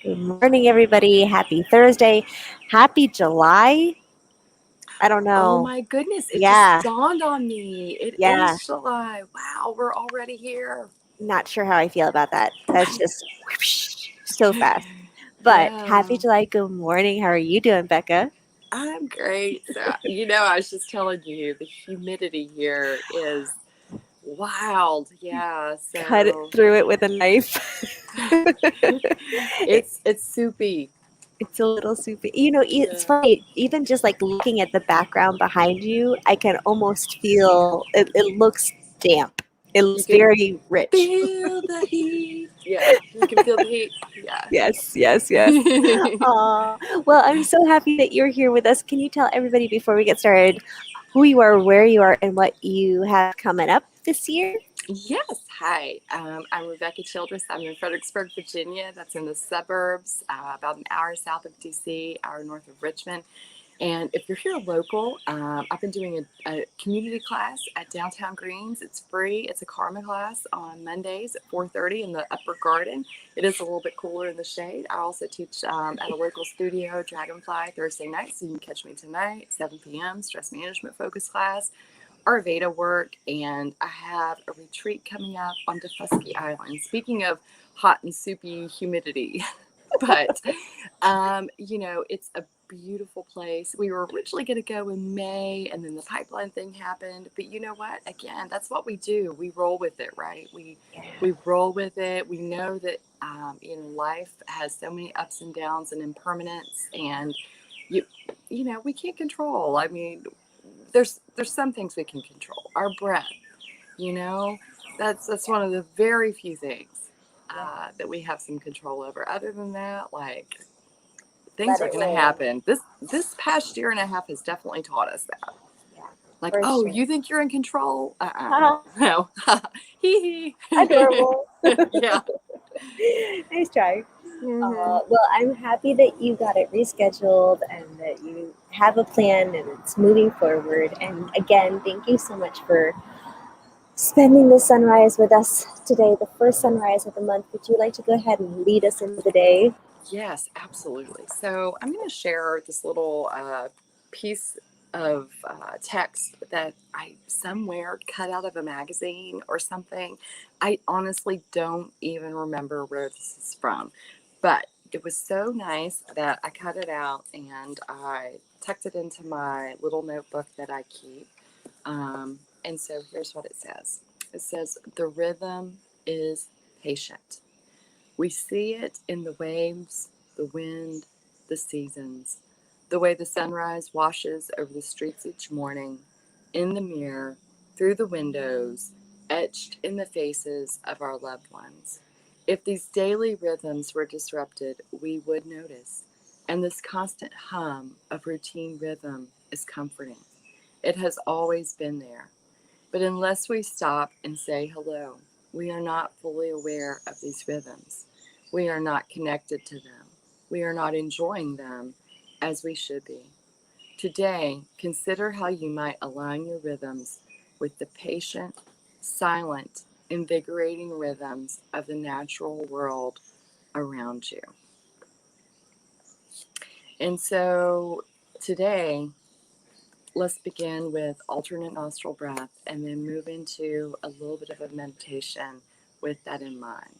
Good morning, everybody. Happy Thursday. Happy July. I don't Oh know. my goodness, it just Yeah, dawned on me. It yeah. is July. Wow, we're already here. Not sure how I feel about that. That's just whoosh, so fast. But happy Yeah, July. Good morning. How are you doing, Becca? I'm great. So, I was just telling you, the humidity here is wild. Yeah, Cut it so through it with a knife. it's soupy. It's a little soupy. It's Yeah. funny. Even just like looking at the background behind you, I can almost feel it looks damp. It You looks can very rich. feel the heat. Yeah, you can feel the heat. Yeah. Yes, yes, yes. Aw. Well, I'm so happy that you're here with us. Can you tell everybody before we get started who you are, where you are, and what you have coming up this year? Yes, hi. I'm Rebecca Childress. I'm in Fredericksburg, Virginia. That's in the suburbs, about an hour south of DC, hour north of Richmond. And if you're here local, I've been doing a community class at Downtown Greens. It's free. It's a karma class on Mondays at 4:30 in the upper garden. It is a little bit cooler in the shade. I also teach at a local studio, Dragonfly, Thursday night. So you can catch me tonight, 7 p.m., stress management focus class. Ayurveda work, and I have a retreat coming up on Defusky Island. Speaking of hot and soupy humidity, but it's a beautiful place. We were originally going to go in May, and then the pipeline thing happened. But you know what? Again, that's what we do. We roll with it, right? We roll with it. We know that life has so many ups and downs and impermanence, and you we can't control. I mean, there's some things we can control. Our breath, you know, that's one of the very few things that we have some control over. Other than that, like Let things are it going to roll. happen. This past year and a half has definitely taught us that. Yeah, Like, for oh, sure. you think you're in control? Haha, No. Hee hee. adorable. Yeah. Nice try. Hmm. Well, I'm happy that you got it rescheduled and that you have a plan and it's moving forward. And again, thank you so much for spending the sunrise with us today, the first sunrise of the month. Would you like to go ahead and lead us into the day? Yes, absolutely. So I'm going to share this little piece of text that I somewhere cut out of a magazine or something. I honestly don't even remember where this is from, but it was so nice that I cut it out and I tucked it into my little notebook that I keep. And so here's what it says. It says, "The rhythm is patient. We see it in the waves, the wind, the seasons, the way the sunrise washes over the streets each morning, in the mirror, through the windows, etched in the faces of our loved ones. If these daily rhythms were disrupted, we would notice. And this constant hum of routine rhythm is comforting. It has always been there. But unless we stop and say hello, we are not fully aware of these rhythms. We are not connected to them. We are not enjoying them as we should be. Today, consider how you might align your rhythms with the patient, silent, invigorating rhythms of the natural world around you." And so today, let's begin with alternate nostril breath and then move into a little bit of a meditation with that in mind.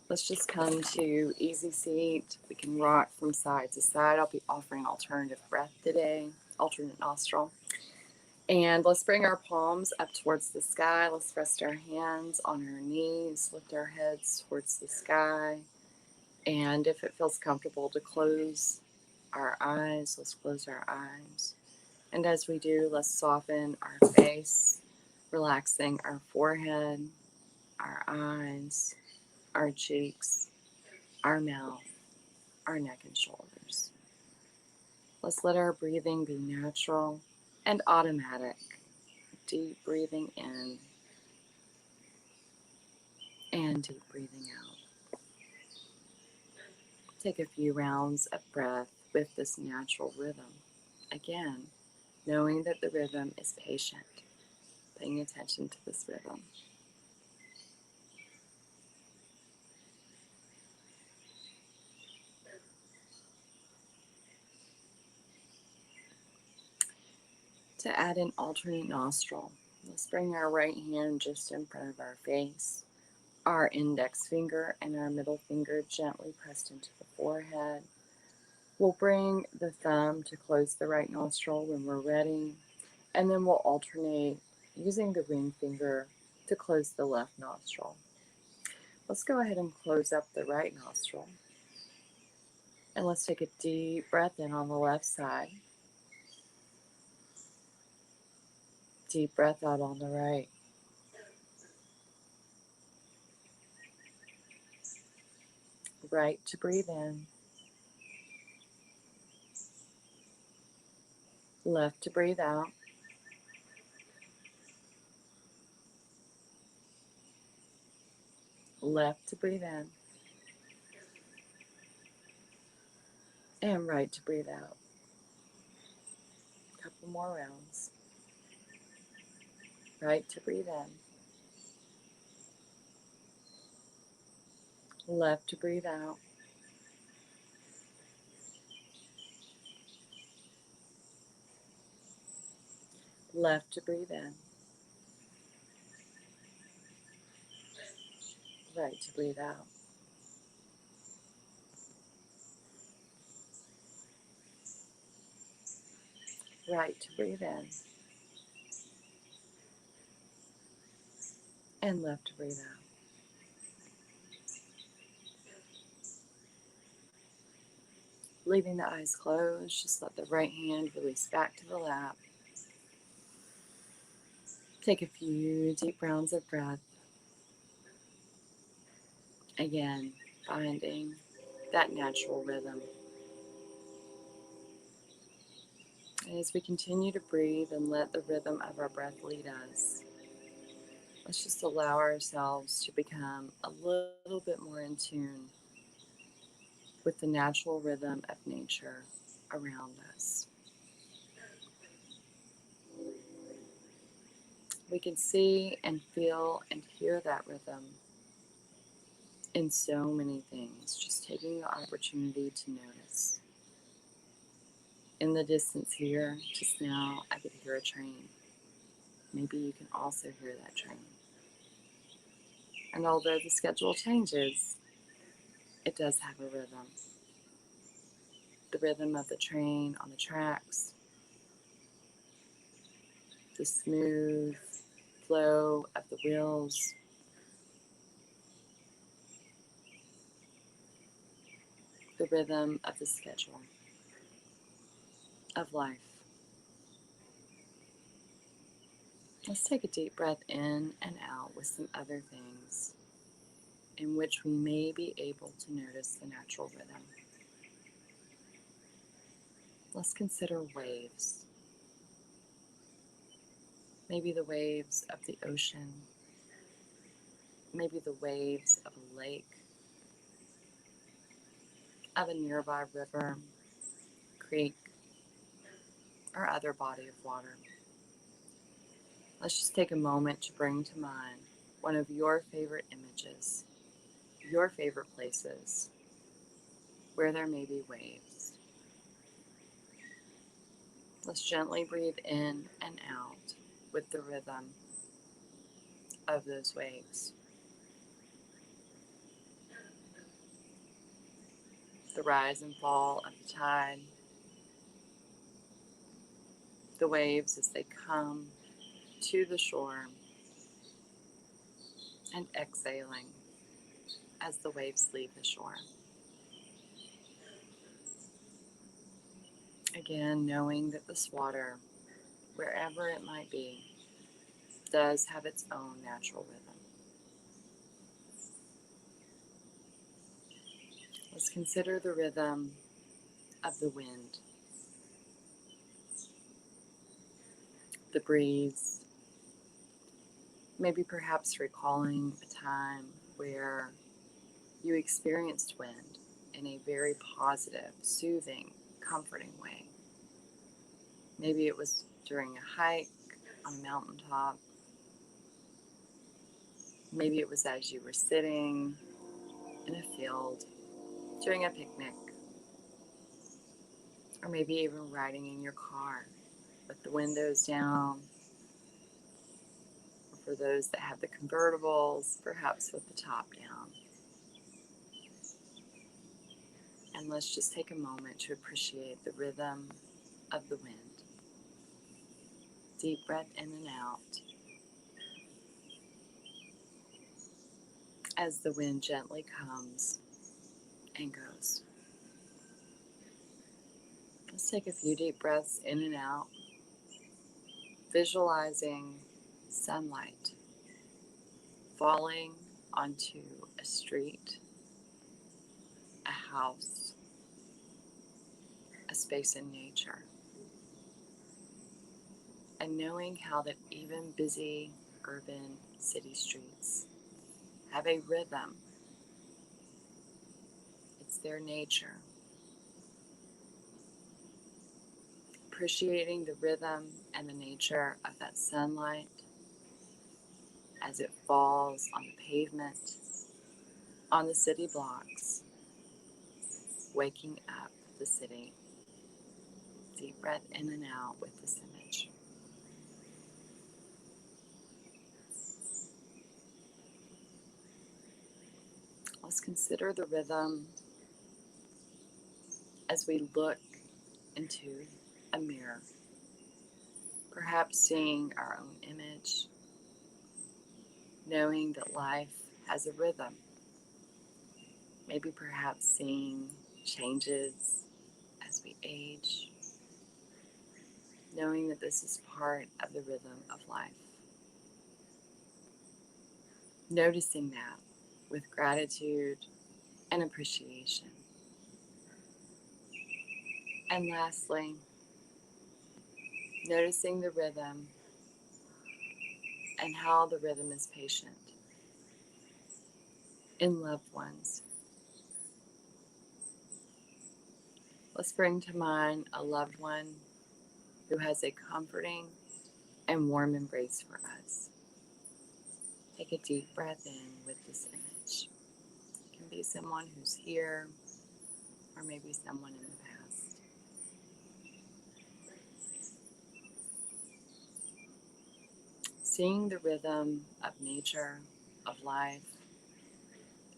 Let's just come to easy seat. We can rock from side to side. I'll be offering alternative breath today, alternate nostril. And let's bring our palms up towards the sky. Let's rest our hands on our knees, lift our heads towards the sky. And if it feels comfortable to close our eyes, let's close our eyes. And as we do, let's soften our face, relaxing our forehead, our eyes, our cheeks, our mouth, our neck and shoulders. Let's let our breathing be natural and automatic. Deep breathing in and deep breathing out. Take a few rounds of breath with this natural rhythm. Again, knowing that the rhythm is patient, paying attention to this rhythm. to add an alternate nostril. Let's bring our right hand just in front of our face, our index finger and our middle finger gently pressed into the forehead. We'll bring the thumb to close the right nostril when we're ready, and then we'll alternate using the ring finger to close the left nostril. Let's go ahead and close up the right nostril. And let's take a deep breath in on the left side. Deep breath out on the right. Right to breathe in. Left to breathe out. Left to breathe in. And right to breathe out. A couple more rounds. Right to breathe in. Left to breathe out. Left to breathe in. Right to breathe out. Right to breathe in. And left to breathe out. Leaving the eyes closed, just let the right hand release back to the lap. Take a few deep rounds of breath. Again, finding that natural rhythm. And as we continue to breathe and let the rhythm of our breath lead us, let's just allow ourselves to become a little bit more in tune with the natural rhythm of nature around us. We can see and feel and hear that rhythm in so many things, just taking the opportunity to notice. In the distance here, just now, I could hear a train. Maybe you can also hear that train. And although the schedule changes, it does have a rhythm. The rhythm of the train on the tracks, the smooth flow of the wheels, the rhythm of the schedule of life. Let's take a deep breath in and out with some other things in which we may be able to notice the natural rhythm. Let's consider waves. Maybe the waves of the ocean, maybe the waves of a lake, of a nearby river, creek, or other body of water. Let's just take a moment to bring to mind one of your favorite images, your favorite places where there may be waves. Let's gently breathe in and out with the rhythm of those waves. The rise and fall of the tide, the waves as they come to the shore, and exhaling as the waves leave the shore. Again, knowing that this water, wherever it might be, does have its own natural rhythm. Let's consider the rhythm of the wind, the breeze, maybe perhaps recalling a time where you experienced wind in a very positive, soothing, comforting way. Maybe it was during a hike on a mountaintop. Maybe it was as you were sitting in a field during a picnic, or maybe even riding in your car with the windows down, or for those that have the convertibles, perhaps with the top down. And let's just take a moment to appreciate the rhythm of the wind. Deep breath in and out as the wind gently comes and goes. Let's take a few deep breaths in and out, visualizing sunlight falling onto a street, a house, a space in nature, and knowing how that even busy urban city streets have a rhythm. It's their nature. Appreciating the rhythm and the nature of that sunlight as it falls on the pavement, on the city blocks, waking up the city. Deep breath in and out with this image. Let's consider the rhythm as we look into a mirror, perhaps seeing our own image, knowing that life has a rhythm, maybe perhaps seeing changes as we age, knowing that this is part of the rhythm of life. Noticing that with gratitude and appreciation. And lastly, noticing the rhythm and how the rhythm is patient in loved ones. Let's bring to mind a loved one who has a comforting and warm embrace for us. Take a deep breath in with this image. It can be someone who's here, or maybe someone in the past. Seeing the rhythm of nature, of life,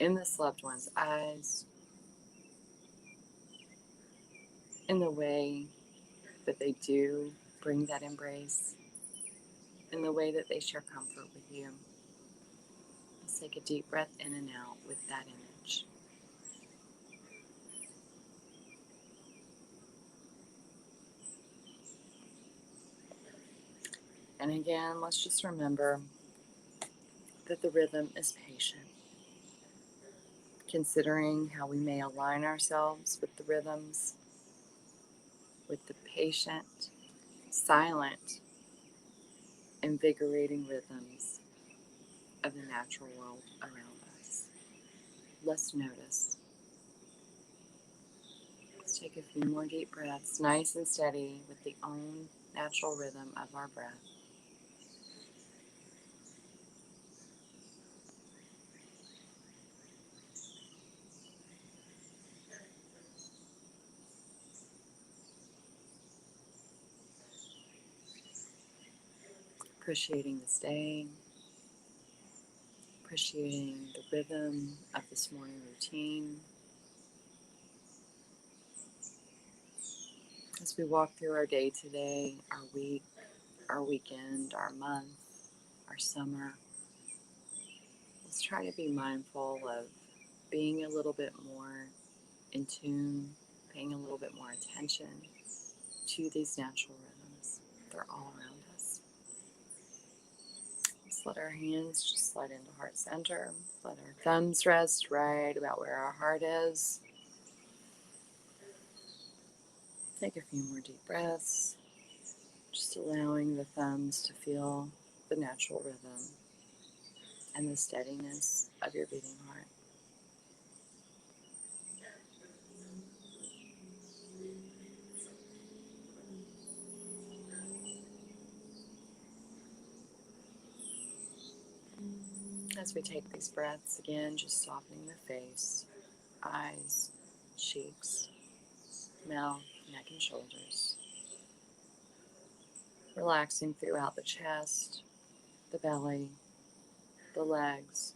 in this loved one's eyes, in the way that they do bring that embrace, in the way that they share comfort with you. Let's take a deep breath in and out with that image. And again, let's just remember that the rhythm is patient, considering how we may align ourselves with the rhythms, with the patient, silent, invigorating rhythms of the natural world around us. Let's notice. Let's take a few more deep breaths, nice and steady, with the own natural rhythm of our breath. Appreciating this day, appreciating the rhythm of this morning routine. As we walk through our day today, our week, our weekend, our month, our summer, let's try to be mindful of being a little bit more in tune, paying a little bit more attention to these natural rhythms. They're all around us. Let's let our hands just slide into heart center. Let our thumbs rest right about where our heart is. Take a few more deep breaths, just allowing the thumbs to feel the natural rhythm and the steadiness of your beating heart. As we take these breaths, again, just softening the face, eyes, cheeks, mouth, neck, and shoulders. relaxing throughout the chest, the belly, the legs,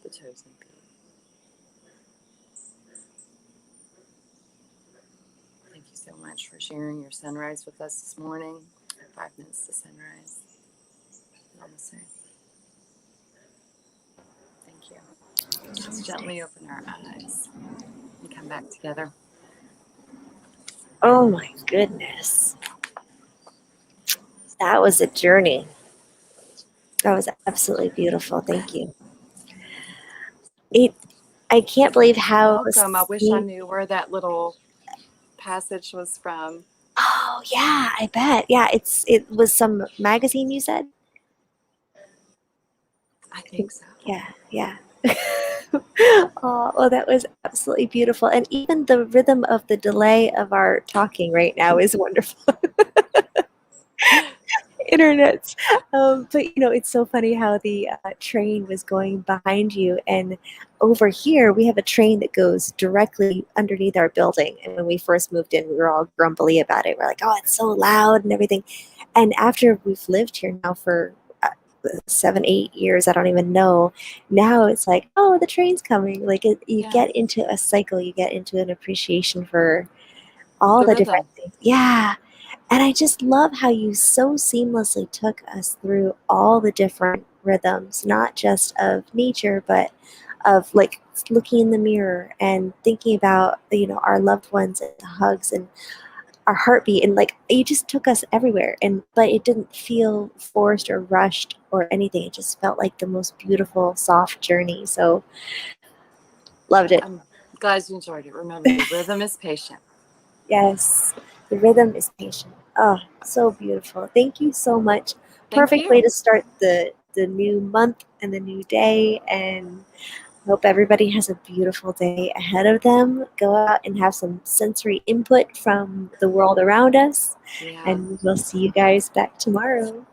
the toes and feet. Thank you so much for sharing your sunrise with us this morning. 5 minutes to sunrise. Namaste. Thank you. Let's gently open our eyes and come back together. Oh my goodness. That was a journey. That was absolutely beautiful. Thank you. It I can't believe You're how welcome. I wish I knew where that little passage was from. Oh yeah, I bet. Yeah, it was some magazine you said? I think so. Yeah, yeah. Oh, well, that was absolutely beautiful. And even the rhythm of the delay of our talking right now is wonderful. Internets. But it's so funny how the train was going behind you, and over here we have a train that goes directly underneath our building. And when we first moved in, we were all grumbly about it. We're like, "Oh, it's so loud and everything." And after we've lived here now for 7, 8 years, I don't even know. Now it's like, oh, the train's coming. Like you Yeah. get into a cycle, you get into an appreciation for all The the different rhythm. things. Yeah. And I just love how you so seamlessly took us through all the different rhythms, not just of nature, but of like looking in the mirror and thinking about, our loved ones and the hugs and our heartbeat. And like you just took us everywhere. But it didn't feel forced or rushed or anything. It just felt like the most beautiful, soft journey. So loved it. I'm glad you enjoyed it. Remember, the rhythm is patient. Yes, the rhythm is patient. Oh, so beautiful. Thank you so much. Thank Perfect way you. to start the new month and the new day. And hope everybody has a beautiful day ahead of them. Go out and have some sensory input from the world around us. Yeah. And we'll see you guys back tomorrow.